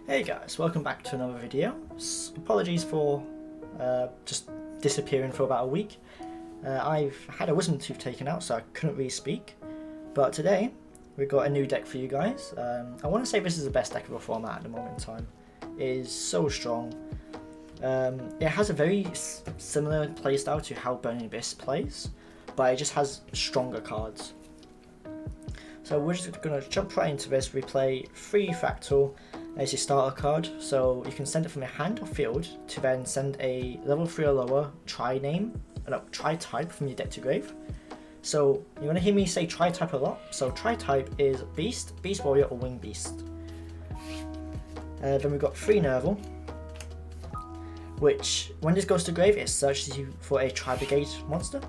Hey guys, welcome back to another video. Apologies for just disappearing for about a week. I've had a wisdom tooth taken out, so I couldn't really speak. But today, we've got a new deck for you guys. I want to say this is the best deck of the format at the moment in time. It is so strong. It has a very similar playstyle to how Burning Abyss plays, but it just has stronger cards. So we're just going to jump right into this. We play 3 Fractal as your starter card, so you can send it from your hand or field to then send a level 3 or lower tri-type from your deck to grave. So you're going to hear me say tri-type a lot. So tri-type is Beast, Beast Warrior or Winged Beast. Then we've got 3 Nerval, which when this goes to grave it searches you for a Tri-Brigade monster.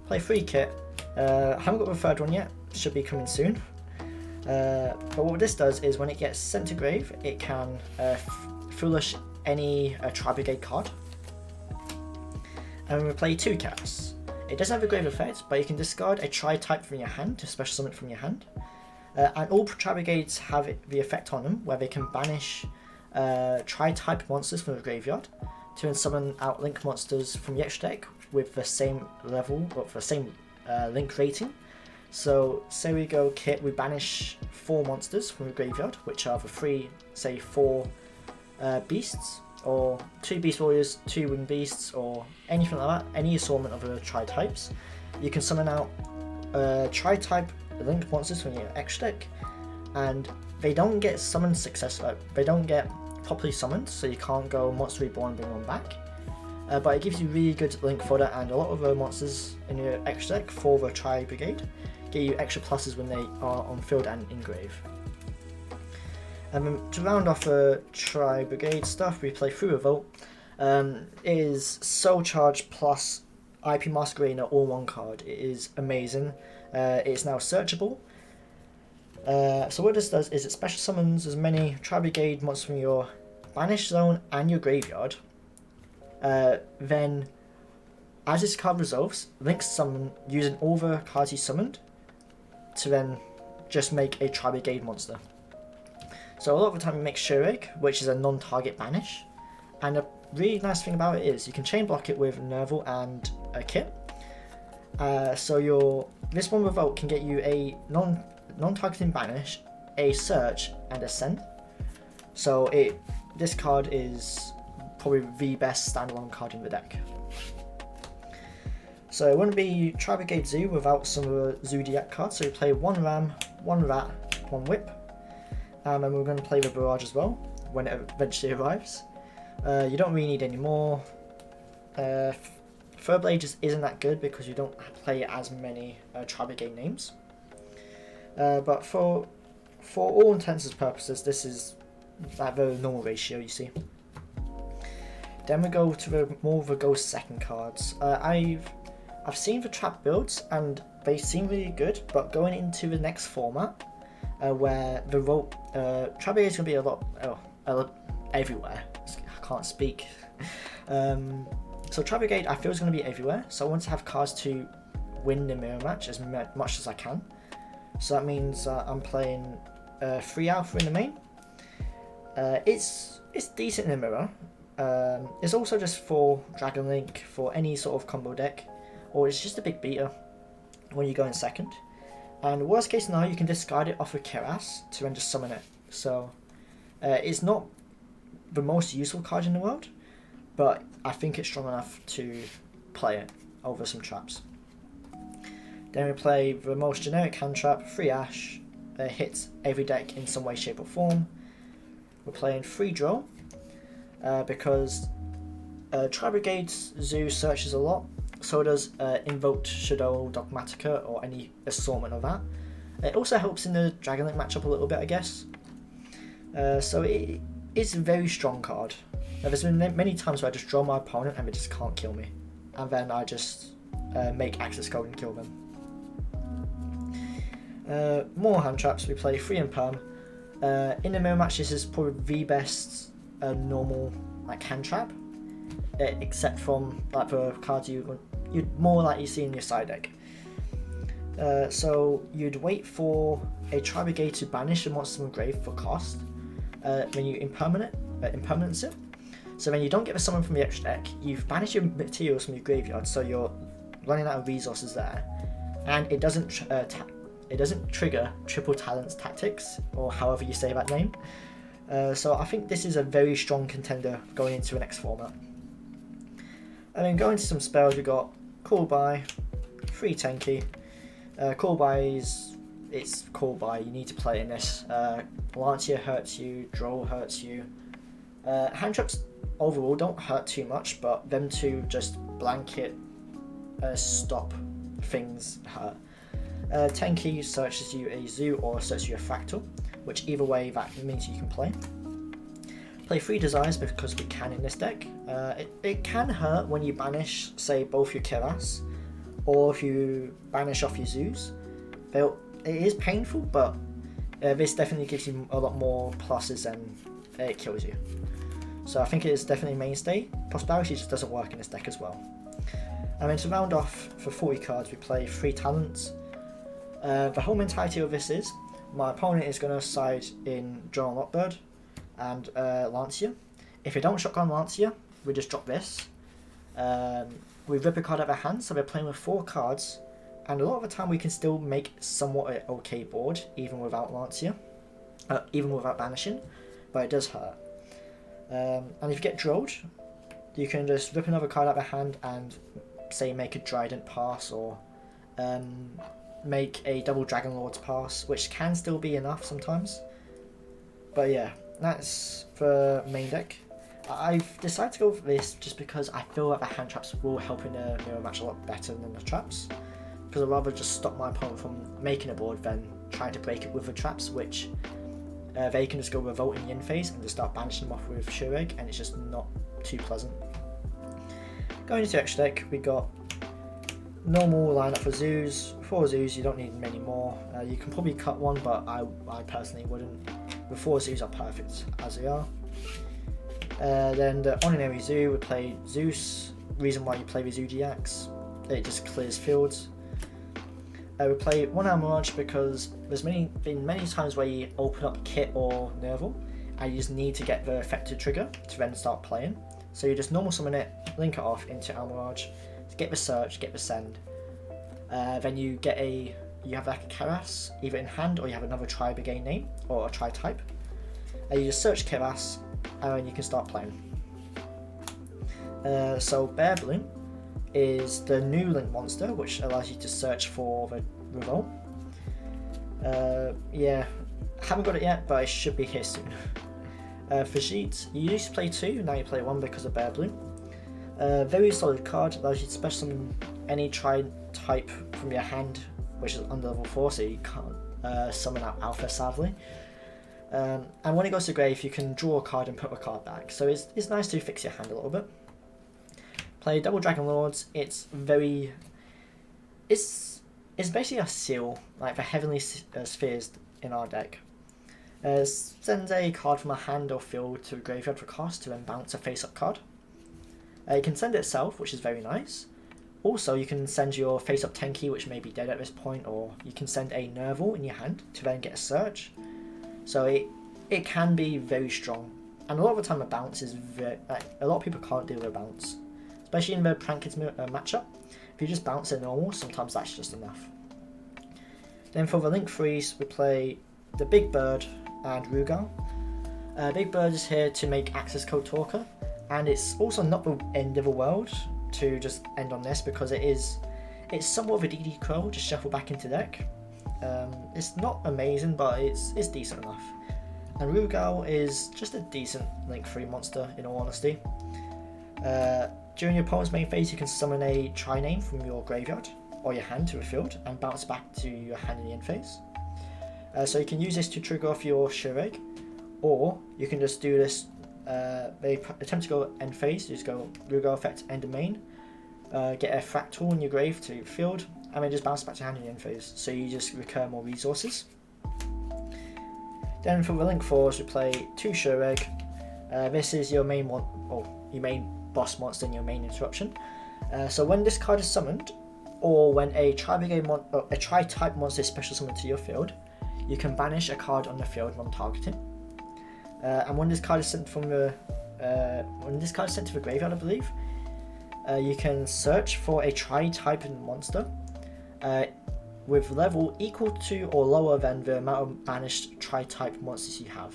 Play 3 Kit. Haven't got the third one yet, should be coming soon. But what this does is when it gets sent to grave, it can foolish any Tri-Brigade card. And we play 2 Chaos. It doesn't have a grave effect, but you can discard a Tri-type from your hand to special summon it from your hand. And all Tri-Brigades have the effect on them where they can banish Tri-type monsters from the graveyard to then summon out link monsters from the extra deck with the same level, or the same link rating. So say we go Kit, we banish 4 monsters from the graveyard, which are the 3, say 4 beasts, or 2 beast warriors, 2 winged beasts, or anything like that, any assortment of the tri-types. You can summon out tri-type linked monsters from your extra deck, and they don't get summoned they don't get properly summoned, so you can't go Monster Reborn and bring one back. But it gives you really good link fodder, and a lot of the monsters in your extra deck for the Tri-Brigade get you extra pluses when they are on field and in grave. And then to round off the Tri-Brigade stuff, we play Through Revolt. It is Soul Charge plus IP Mask Arena all one card. It is amazing. It's now searchable. So what this does is it special summons as many Tri-Brigade monsters from your Banish Zone and your graveyard. Then, as this card resolves, link summon using all the cards you summoned to then just make a Tri-Brigade monster. So a lot of the time we make Shurek, which is a non-target banish, and a really nice thing about it is you can chain block it with Nerval and a Kit. So this one Revolt can get you a non-targeting banish, a search, and a send. So this card is probably the best standalone card in the deck. So it wouldn't be Tri-Brigade Zoo without some of the Zoodiac cards. So we play 1 Ram, 1 Rat, 1 Whip. And we're going to play the Barrage as well when it eventually arrives. You don't really need any more. Third just isn't that good because you don't play as many Tri-Brigade names. But for all intents and purposes, this is like the normal ratio you see. Then we go to more of the go second cards. I've seen the trap builds and they seem really good, but going into the next format, where the Tri-Brigade is going to be a lot everywhere. I can't speak. So Tri-Brigade I feel is going to be everywhere. So I want to have cards to win the mirror match as much as I can. So that means I'm playing 3 Alpha in the main. It's decent in the mirror. It's also just for Dragon Link, for any sort of combo deck, or it's just a big beater when you go in second. And worst case scenario, you can discard it off of Keras to then just summon it. So it's not the most useful card in the world, but I think it's strong enough to play it over some traps. Then we play the most generic hand trap, 3 Ash, hits every deck in some way, shape or form. We're playing 3 Draw. Because Tri-Brigade Zoo searches a lot, so does Invoked Shadow Dogmatica or any assortment of that. It also helps in the Dragon Link matchup a little bit, I guess. So it is a very strong card. There's been many times where I just draw my opponent and they just can't kill me, and then I just make access code and kill them. More hand traps. We play 3 Imperm. In the mirror match, this is probably the best normal hand trap, except from like the cards you'd more likely see in your side deck. So you'd wait for a Tri-Brigade to banish a monster from grave for cost, when you impermanence it. So when you don't get the summon from the extra deck, you've banished your materials from your graveyard, so you're running out of resources there, and it doesn't trigger Triple Talents Tactics, or however you say that name. So I think this is a very strong contender going into the next format. And then going to some spells, we got Call By, 3 Tenki. Call By it's Call By, you need to play in this. Lancia hurts you, Droll hurts you. Hand traps overall don't hurt too much, but them two just blanket stop things hurt. Tenki searches you a Zoo or searches you a Fractal, which either way that means you can play. Play 3 Desires because we can in this deck. It can hurt when you banish, say, both your Kiras, or if you banish off your Zoos. It is painful, but this definitely gives you a lot more pluses than it kills you. So I think it is definitely a mainstay. Prosperity just doesn't work in this deck as well. And then to round off for 40 cards, we play 3 Talents. The whole mentality of this is, my opponent is going to side in Drone Lockbird and Lancia. If they don't shotgun Lancia, we just drop this. We rip a card out of their hand, so they're playing with 4 cards, and a lot of the time we can still make somewhat an okay board, even without Lancia, even without banishing, but it does hurt. And if you get drilled, you can just rip another card out of their hand and, say, make a Trident pass, or make a double Dragon Lord's pass, which can still be enough sometimes. But yeah, that's the main deck. I've decided to go for this just because I feel like the hand traps will help in a mirror match a lot better than the traps, because I'd rather just stop my opponent from making a board than trying to break it with the traps, which they can just go Revolt in the end phase and just start banishing them off with Shureg, and it's just not too pleasant. Going into extra deck, we got normal lineup for Zoos. 4 Zoos, you don't need many more. You can probably cut one, but I personally wouldn't. The 4 Zoos are perfect as they are. Then the ordinary Zoo, we play Zeus. Reason why you play with Zoodiacs, it just clears fields. We play 1 Almirage because there's been many times where you open up Kit or Nerval and you just need to get the effective trigger to then start playing. So you just normal summon it, link it off into Almirage, get the search, get the send. Then you have like a Keras either in hand, or you have another Tri-Brigade name or a Tri-type. You just search Keras and then you can start playing. So Bear Bloom is the new Link monster, which allows you to search for the Revolt. Yeah, haven't got it yet, but it should be here soon. For Sheet, you used to play 2, now you play 1 because of Bear Bloom. Very solid card, allows you to special summon any Tri-type from your hand, which is under level 4, so you can't summon out Alpha, sadly. And when it goes to grave, you can draw a card and put a card back, so it's nice to fix your hand a little bit. Play double Dragon Lords. It's basically a seal, like the Heavenly Spheres in our deck. Sends a card from a hand or field to a graveyard for cost to then bounce a face-up card. You can send it itself, which is very nice. Also, you can send your face-up Tenki, which may be dead at this point, or you can send a Nerval in your hand to then get a search. So it can be very strong, and a lot of the time a bounce is a lot of people can't deal with a bounce. Especially in the Prankins matchup, if you just bounce it normal, sometimes that's just enough. Then for the Link Freeze, we play the Big Bird and Rugal. Big Bird is here to make Access Code Talker, and it's also not the end of the world to just end on this, because it's somewhat of a DD Crow, just shuffle back into deck. It's not amazing, but it's decent enough. And Rugal is just a decent Link Free monster, in all honesty. During your opponent's main phase, you can summon a Tri-name from your graveyard or your hand to a field and bounce back to your hand in the end phase. So you can use this to trigger off your Shureg, or you can just do this. They attempt to go end phase, you just go Rugal effect end of main, get a Fractal in your grave to field, and then just bounce back to hand in the end phase. So you just recur more resources. Then for the Link Force, we play 2 Shureg. This is your main one, or your main boss monster in your main interruption. So when this card is summoned, or when a Tri-type monster is special summoned to your field, you can banish a card on the field non-targeting. and when this card is sent from the to the graveyard, I believe, you can search for a Tri-type monster with level equal to or lower than the amount of banished Tri-type monsters you have.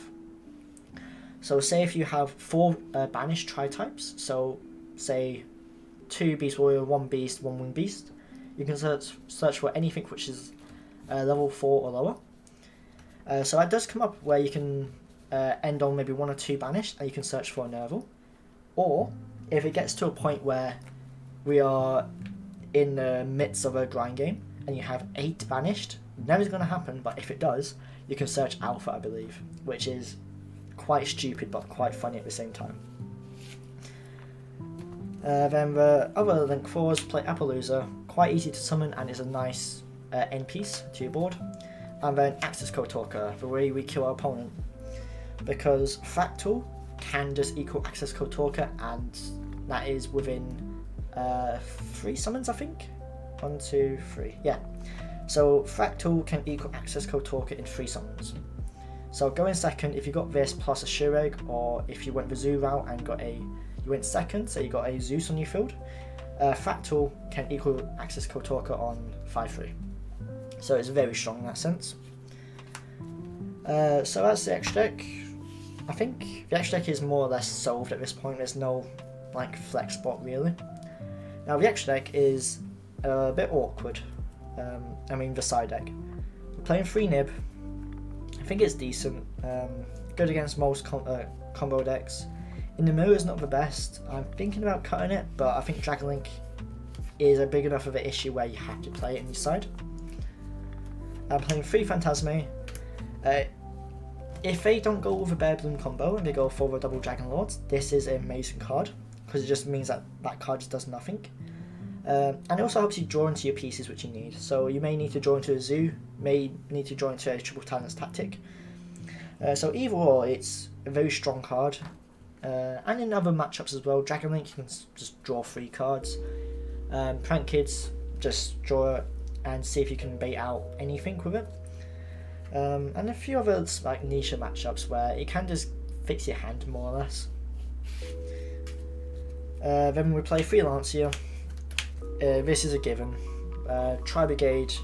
So say if you have 4 banished Tri-types, so say 2 Beast Warrior, 1 Beast, 1 Winged Beast, you can search for anything which is level 4 or lower. So that does come up where you can end on maybe 1 or 2 banished, and you can search for a Nerval. Or if it gets to a point where we are in the midst of a grind game and you have 8 banished, never going to happen, but if it does, you can search Alpha, I believe, which is quite stupid but quite funny at the same time. Then the other Link 4s play Appaloosa, quite easy to summon and is a nice end piece to your board. And then Access Code Talker, the way we kill our opponent, because Fractal can just equal Access Code Talker, and that is within 3 summons, I think. 1, 2, 3, yeah. So Fractal can equal Access Code Talker in 3 summons. So go in second if you got this plus a Shureg, or if you went the Zoo route and you went second, so you got a Zeus on your field. Fractal can equal Access Code Talker on 5-3. So it's very strong in that sense. So that's the extra deck. I think the extra deck is more or less solved at this point. There's no like flex spot really. Now the extra deck is a bit awkward. I mean the side deck. We're playing 3 Nib. I think it's decent. Good against most combo decks. In the mirror is not the best. I'm thinking about cutting it, but I think Dragon Link is a big enough of an issue where you have to play it in your side. I'm playing 3 Phantasme. If they don't go with a Bear Bloom combo and they go for the double Dragon Lords, this is an amazing card, because it just means that that card just does nothing. And it also helps you draw into your pieces which you need. So you may need to draw into a Zoo, may need to draw into a Triple Talons Tactic. So either or, it's a very strong card. And in other matchups as well, Dragon Link, you can just draw 3 cards. Prank Kids, just draw it and see if you can bait out anything with it. And a few other like niche matchups where it can just fix your hand more or less. Then we play Freelancer. This is a given. Tri-Brigade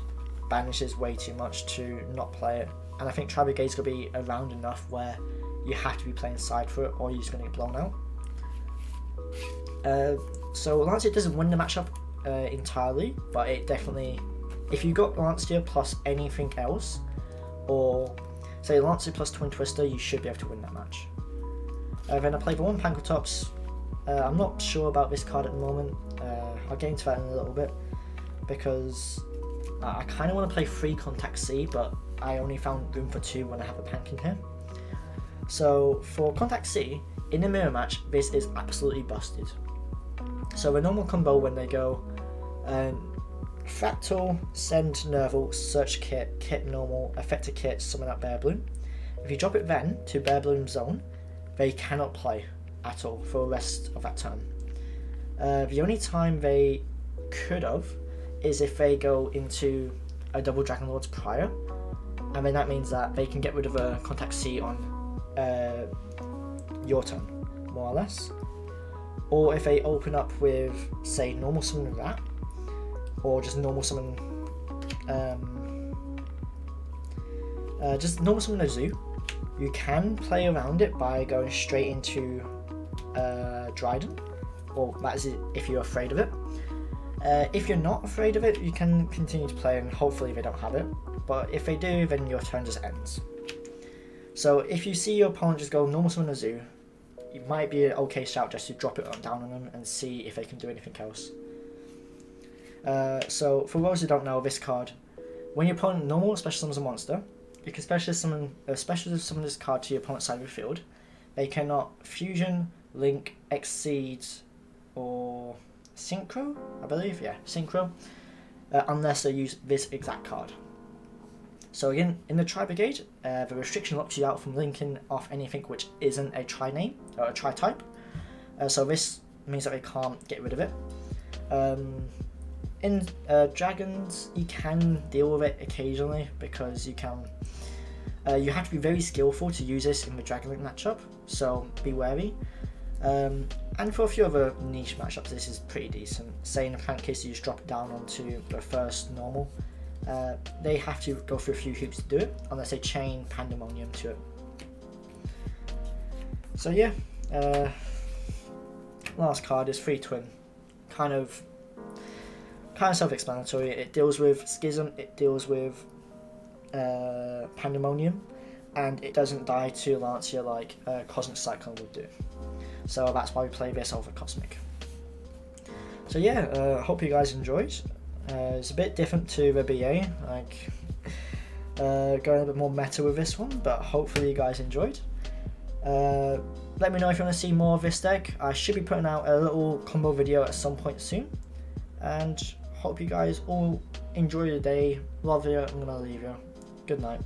banishes way too much to not play it, and I think Tri-Brigade's going to be around enough where you have to be playing side for it or you're just going to get blown out. So Lancia doesn't win the matchup entirely, but it definitely, if you got Lancia plus anything else, or say Lancia plus Twin Twister, you should be able to win that match. Then I play the 1 Pankratops. I'm not sure about this card at the moment. I'll get into that in a little bit, because I kind of want to play 3 Contact C, but I only found room for 2 when I have a Pank in here. So for Contact C, in a mirror match, this is absolutely busted. So the normal combo when they go Fractal, send Nerval, search kit, kit normal, effect a kit, summon out Bear Bloom. If you drop it then to Bear Bloom zone, they cannot play at all for the rest of that turn. The only time they could have is if they go into a double Dragon Lords prior, and then that means that they can get rid of a Contact C on your turn, more or less. Or if they open up with, say, normal summon that, or just normal summon, a Zoo, you can play around it by going straight into Dryden, or that is if you're afraid of it. If you're not afraid of it, you can continue to play and hopefully they don't have it, but if they do, then your turn just ends. So if you see your opponent just go normal summon a Zoo, it might be an okay shout just to drop it down on them and see if they can do anything else. So for those who don't know this card, when your opponent normal special summons a monster, you can special summon this card to your opponent's side of the field. They cannot fusion, link, exceed, or synchro, I believe, yeah, synchro, unless they use this exact card. So again, in the Tri-Brigade, the restriction locks you out from linking off anything which isn't a tri-name, or a tri-type. So this means that they can't get rid of it. In Dragons, you can deal with it occasionally, because you can You have to be very skillful to use this in the Dragon Link matchup, so be wary. And for a few other niche matchups, this is pretty decent. Say in the plant case you just drop it down onto the first normal, they have to go through a few hoops to do it, unless they chain Pandemonium to it. So yeah, last card is Free Twin. Kind of self-explanatory. It deals with Schism, it deals with Pandemonium, and it doesn't die to Lancia like Cosmic Cyclone would do. So that's why we play this over Cosmic. So yeah, hope you guys enjoyed. It's a bit different to the BA, like going a bit more meta with this one, but hopefully you guys enjoyed. Let me know if you want to see more of this deck. I should be putting out a little combo video at some point soon, and hope you guys all enjoy the day. Love you. I'm gonna leave you. Good night.